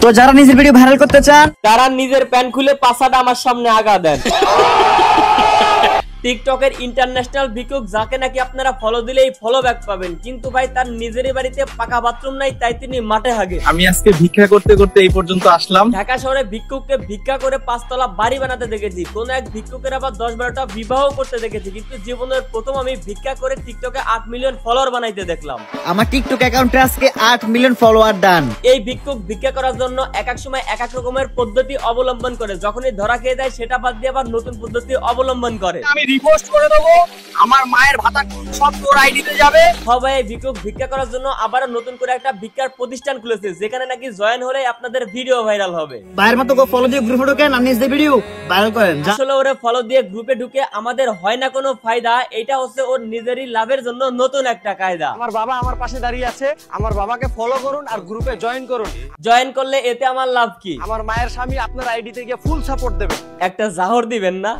তো যারা নিজের ভিডিও ভাইরাল করতে চান তারা নিজের প্যান্ট খুলে পাছাটা আমার সামনে আগা দেন। টিকটকের ইন্টারন্যাশনাল ভিকুক যাকে নাকি আপনারা ফলো দিলেই ফলো ব্যাক পাবেন, কিন্তু ভাই তার নিজেরই বাড়িতে পাকা বাথরুম নাই, তাই তিনি মাঠে হাগে। আমি আজকে ভিক্ষা করতে করতে এই পর্যন্ত আসলাম। ঢাকা শহরে ভিক্ষুককে ভিক্ষা করে 5 তলা বাড়ি বানাতে দেখেছি, কোন এক ভিক্ষুকের আবার 10-12টা বিবাহ করতে দেখেছি, কিন্তু জীবনের প্রথম আমি ভিক্ষা করে টিকটকে 8 মিলিয়ন ফলোয়ার বানাইতে দেখলাম। আমার টিকটক অ্যাকাউন্টে আজকে 8 মিলিয়ন ফলোয়ার ডান। এই ভিক্ষুক ভিক্ষা করার জন্য এক এক সময় এক এক রকমের পদ্ধতি অবলম্বন করে, যখনই ধরা খেয়ে যায় সেটা বাদ দিয়ে আবার নতুন পদ্ধতি অবলম্বন করে। আমি রিপোস্ট করে দেবো, আমার মায়ের ভাতা সব তোর আইডিতে যাবে। সবাই ভিক্ষুক ভিক্ষা করার জন্য আবার নতুন করে একটা ভিক্ষার প্রতিষ্ঠান খুলেছে, যেখানে নাকি জয়েন হলে আপনাদের ভিডিও ভাইরাল হবে। বাইরের মতো ফলো দিয়ে গ্রুপে ঢোকেন আর নিজের ভিডিও ভাইরাল করেন। আসলে ওরে ফলো দিয়ে গ্রুপে ঢুকে আমাদের হয় না কোনো ফায়দা, এটা হচ্ছে ওর নিজেরই লাভের জন্য নতুন একটা কায়দা। আমার বাবা আমার পাশে দাঁড়িয়ে আছে, আমার বাবাকে ফলো করুন আর গ্রুপে জয়েন করুন। জয়েন করলে এতে আমার লাভ কি? আমার মায়ের স্বামী আপনার আইডিতে গিয়ে ফুল সাপোর্ট দেবে। একটা জাহর দিবেন না?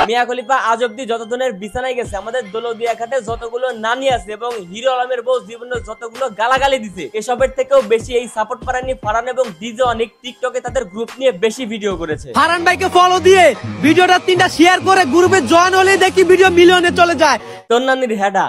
মিয়া খলিফা আজ অব্দি যতজনের বিছানায় গেছে, আমাদের দৌলতদিয়া ঘাটে যতগুলো নানি আছে এবং হিরো আলমের বউ জীবনে যতগুলো গালাগালি দিছে, এসবের থেকেও বেশি এই সাপোর্ট পারানি ফারহান এবং ডিজে অনেক টিকটকে তাদের গ্রুপ নিয়ে বেশি ভিডিও করেছে। ফারহান ভাইকে ফলো দিয়ে ভিডিওটা 3টা শেয়ার করে গ্রুপে জয়েন হলেই দেখি ভিডিও মিলিয়নে চলে যায়। তোর নানির হেডা।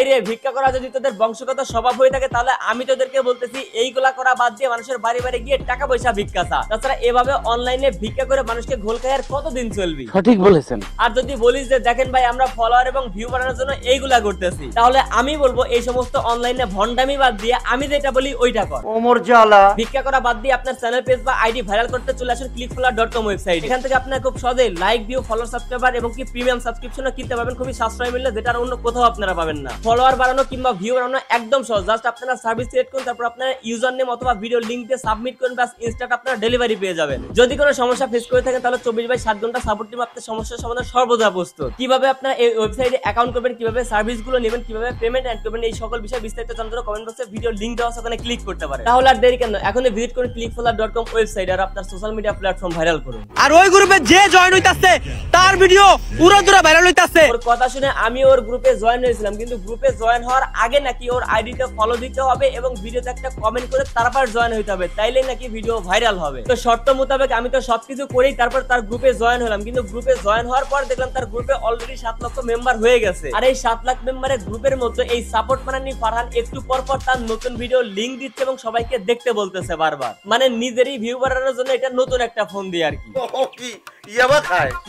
রে ভিক্ষা করা যদি তোদের বংশগত স্বভাব হয়ে থাকে, তাহলে আমি তোদেরকে বলতেছি এইগুলা করা বাদ দিয়ে মানুষের বাড়ি বাড়ি গিয়ে টাকা পয়সা ভিক্ষা চা। তাছাড়া এভাবে অনলাইনে ভিক্ষা করে মানুষকে ঘোল খাই আর কতদিন চলবি? সঠিক বলেছেন। আর যদি বলিস যে দেখেন ভাই আমরা ফলোয়ার এবং ভিউ বাড়ানোর জন্য এইগুলা করতেছি, তাহলে আমি বলবো এই সমস্ত অনলাইনে ভন্ডামি বাদ দিয়ে আমি যেটা বলি ওইটা কর। ওমর জালা ভিক্ষা করা বাদ দিয়ে আপনার চ্যানেল পেজ বা আইডি ভাইরাল করতে চলে আসুন clickfollower.com ওয়েবসাইট। এখান থেকে আপনারা খুব সহজেই লাইক, ভিউ, ফলোয়ার, সাবস্ক্রাইবার এবং কি প্রিমিয়াম সাবস্ক্রিপশনও কিনতে পারবেন খুবই সাশ্রয় মূল্যে, যেটা আর অন্য কোথাও আপনারা পাবেন না। ফলোয়ার বাড়ানো কিংবা ভিউ বাড়ানো একদম সহজ, জাস্ট আপনারা সার্ভিস সিলেক্ট করুন, তারপর আপনারা ইউজার নেম অথবা ভিডিও লিংক দিয়ে সাবমিট করুন, বাস ইনস্ট্যান্ট আপনারা ডেলিভারি পেয়ে যাবেন। যদি কোনো সমস্যা ফেস করে থাকেন তাহলে 24/7 ঘন্টা সাপোর্ট টিম আপনার সমস্যার সমাধান সর্বদা প্রস্তুত। কিভাবে আপনারা এই ওয়েবসাইটে অ্যাকাউন্ট করবেন, কিভাবে সার্ভিসগুলো নেবেন, কিভাবে পেমেন্ট এন্ড করবেন, এই সকল বিষয়ে বিস্তারিত জানতে কমেন্ট বক্সে ভিডিও লিংক দেওয়া আছে, ওখানে ক্লিক করতে পারেন। তাহলে আর দেরি কেন, এখনই ভিজিট করুন clickfollower.com ওয়েবসাইট আর আপনার সোশ্যাল মিডিয়া প্ল্যাটফর্ম ভাইরাল করুন। আর ওই গ্রুপে যে জয়েন হইতাছে তার ভিডিও পুরো ভাইরাল হইতাছে। ওর কথা শুনে আমি ওর গ্রুপে জয়েন হয়েছিলাম, কিন্তু গ্রুপে জয়েন হওয়ার আগে নাকি ওর আইডিতে ফলো দিতে হবে এবং ভিডিওতে একটা কমেন্ট করে তারপর জয়েন হইতে হবে, তাইলে নাকি ভিডিও ভাইরাল হবে। তো শর্ত মোতাবেক আমি তো সবকিছু করেই তারপর তার গ্রুপে জয়েন হলাম, কিন্তু গ্রুপে জয়েন হওয়ার পর দেখলাম তার গ্রুপে অলরেডি 7 লক্ষ মেম্বার হয়ে গেছে। আর এই 7 লাখ মেম্বারের গ্রুপের মধ্যে এই সাপোর্ট মানানি ফারহান একটু পর পর তার নতুন ভিডিও লিংক দিচ্ছে এবং সবাইকে দেখতে বলতেছে বারবার, মানে নিজেরই ভিউ বাড়ানোর জন্য এটা নতুন একটা ফোন দিয়ে আর কি।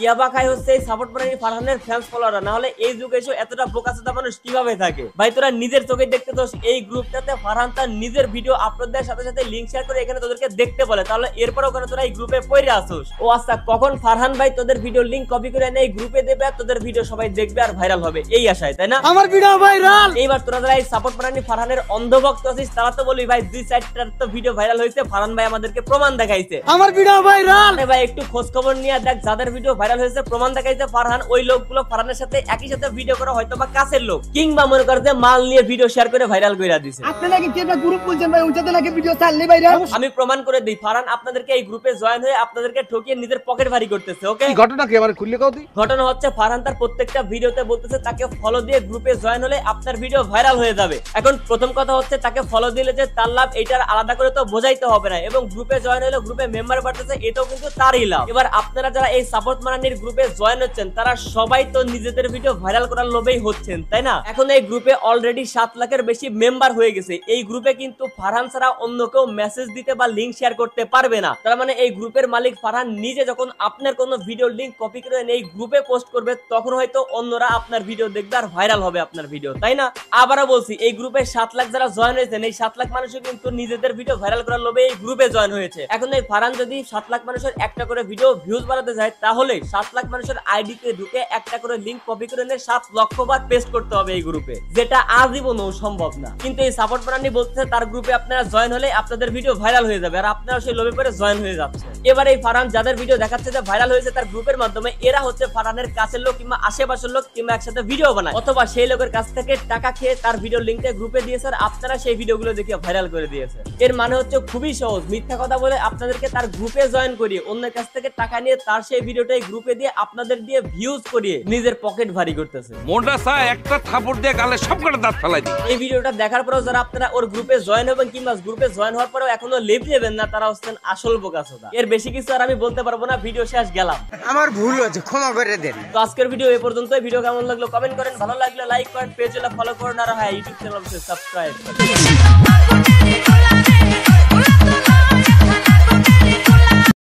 ইয়াবা খায় হচ্ছে এই সাপোর্ট মানানি ফারহানের ফ্যান্স ফলোয়াররা, না হলে এই যুগে এসে এতটা বোকাচোদা মানুষ কিভাবে থাকে? ভাই তোরা নিজের চোখে দেখতে দোষ, এই গ্রুপটাতে ফারহান তার নিজের ভিডিও আপলোড দেওয়ার সাথে সাথে লিংক শেয়ার করে এখানে তোদেরকে দেখতে বলে, তাহলে এরপরও কেন তোরা এই গ্রুপে পড়ে আসোস? ও আচ্ছা, কখন ফারহান ভাই তোদের ভিডিও লিংক কপি করে এনে এই গ্রুপে দেবে আর তোদের ভিডিও সবাই দেখবে আর ভাইরাল হবে এই আশায়, তাই না? আমার ভিডিও ভাইরাল। এইবার তোরা যারা এই সাপোর্ট মানানি ফারহানের অন্ধভক্ত আছিস তারা তো বলবি ভাই 2-4টার তো ভিডিও ভাইরাল হয়েছে, ফারহান ভাই আমাদেরকে প্রমাণ দেখাইছে। আমার ভিডিও ভাইরাল। আরে ভাই একটু খোঁজ খবর নিয়ে দেখ, যাদের ভিডিও ভাইরাল হয়েছে প্রমাণ দেখাইছে ফারহান, ওই লোকগুলো ফারহানের সাথে একই সাথে ভিডিও করা হয়তো বা কাছের লোক, কিংবা মনে করে যে মাল নিয়ে ভিডিও শেয়ার করে ভাইরাল করে দিছে। আপনি নাকি কি একটা গ্রুপ বলছেন ভাই, ওইটাতে নাকি ভিডিও চাললে ভাইরাল? আমি প্রমাণ করে দেই, ফারহান আপনাদেরকে এই গ্রুপে জয়েন হয়ে আপনাদেরকে ঠকিয়ে নিজের পকেট ভারী করতেছে। ওকে, ঘটনা কি আমার খুললে কও দিই? ঘটনা হচ্ছে ফারহান তার প্রত্যেকটা ভিডিওতে বলতেছে তাকে ফলো দিয়ে গ্রুপে জয়েন হলে আপনার ভিডিও ভাইরাল হয়ে যাবে। এখন প্রথম কথা হচ্ছে তাকে ফলো দিলে যে তার লাভ এইটার আলাদা করে তো বোঝাইতে হবে না, এবং গ্রুপে জয়েন হলে গ্রুপে মেম্বার বাড়তেছে এটাও কিন্তু তারই লাভ। এবার আপনারা যারা এই সাপোর্ট মানানির গ্রুপে জয়েন হচ্ছেন তারা সবাই তো নিজেদের ভিডিও ভাইরাল করার লোভেই হচ্ছেন, তাই না? এখন এই গ্রুপে অলরেডি 7 লাখের বেশি মেম্বার হয়ে গেছে। এই গ্রুপে কিন্তু ফারহান ছাড়া অন্য কেউ মেসেজ দিতে বা লিংক শেয়ার করতে পারবে না। তার মানে এই গ্রুপের মালিক ফারহান নিজে যখন আপনার কোনো ভিডিও লিংক কপি করে এই গ্রুপে পোস্ট করবে তখন হয়তো অন্যরা আপনার ভিডিও দেখবে আর ভাইরাল হবে আপনার ভিডিও, তাই না? আবারও বলছি, এই গ্রুপে 7 লাখ যারা জয়েন হয়েছেন এই 7 লাখ মানুষও কিন্তু নিজেদের ভিডিও ভাইরাল করার লোভে এই গ্রুপে জয়েন হয়েছে। এখন এই ফারহান যদি 7 লাখ মানুষের একটা করে ভিডিও ভিউজ বাড়াতে যায়, তাহলে 7 লাখ মানুষের আইডিতে ঢুকে একটা করে লিংক কপি করে 7 লক্ষ বার পেস্ট করতে হবে এই গ্রুপে, যেটা আজীবনও সম্ভব না। কিন্তু এই সাপোর্ট মানানি বলতেছে তার গ্রুপে আপনারা জয়েন হলে আপনাদের ভিডিও ভাইরাল হয়ে যাবে, আর আপনারা সেই লোভে পড়ে জয়েন হয়ে যাচ্ছে। এবার এই ফারহান যাদের ভিডিও দেখাচ্ছে যে ভাইরাল হয়েছে তার গ্রুপের মাধ্যমে, এরা হচ্ছে ফারহানের কাছের লোক কিংবা আশেপাশের লোক, কিংবা একসাথে ভিডিও বানায়, অথবা সেই লোকের কাছ থেকে টাকা খেয়ে তার ভিডিও লিংকটা গ্রুপে দিয়েছে আর আপনারা সেই ভিডিওগুলো দেখে ভাইরাল করে দিয়েছে। এর মানে হচ্ছে খুবই সহজ, মিথ্যা কথা বলে আপনাদেরকে তার গ্রুপে জয়েন করিয়ে অন্যের কাছ থেকে টাকা নিয়ে তার আর সেই ভিডিওটাই গ্রুপে দিয়ে আপনাদের দিয়ে ভিউজ করিয়ে নিজের পকেট ভারী করতেছে। মোটা চা একটা থাপড় দিয়ে গালে সব কটা দাঁত ফেলাই দিই। এই ভিডিওটা দেখার পরেও যারা আপনারা ওর গ্রুপে জয়েন হবেন কিংবা গ্রুপে জয়েন হওয়ার পরেও এখনো লিভ নেবেন না, তারা হচ্ছেন আসল বোকাচোদা। এর বেশি কিছু আর আমি বলতে পারবো না, ভিডিও শেষ, গেলাম। আমার ভুল হয়েছে, ক্ষমা করে দেন। তো আজকের ভিডিও এই পর্যন্তই। ভিডিও কেমন লাগলো কমেন্ট করেন, ভালো লাগলে লাইক করেন, পেজ ফলো করেন, আর হ্যাঁ ইউটিউব চ্যানেল সাবস্ক্রাইব করেন।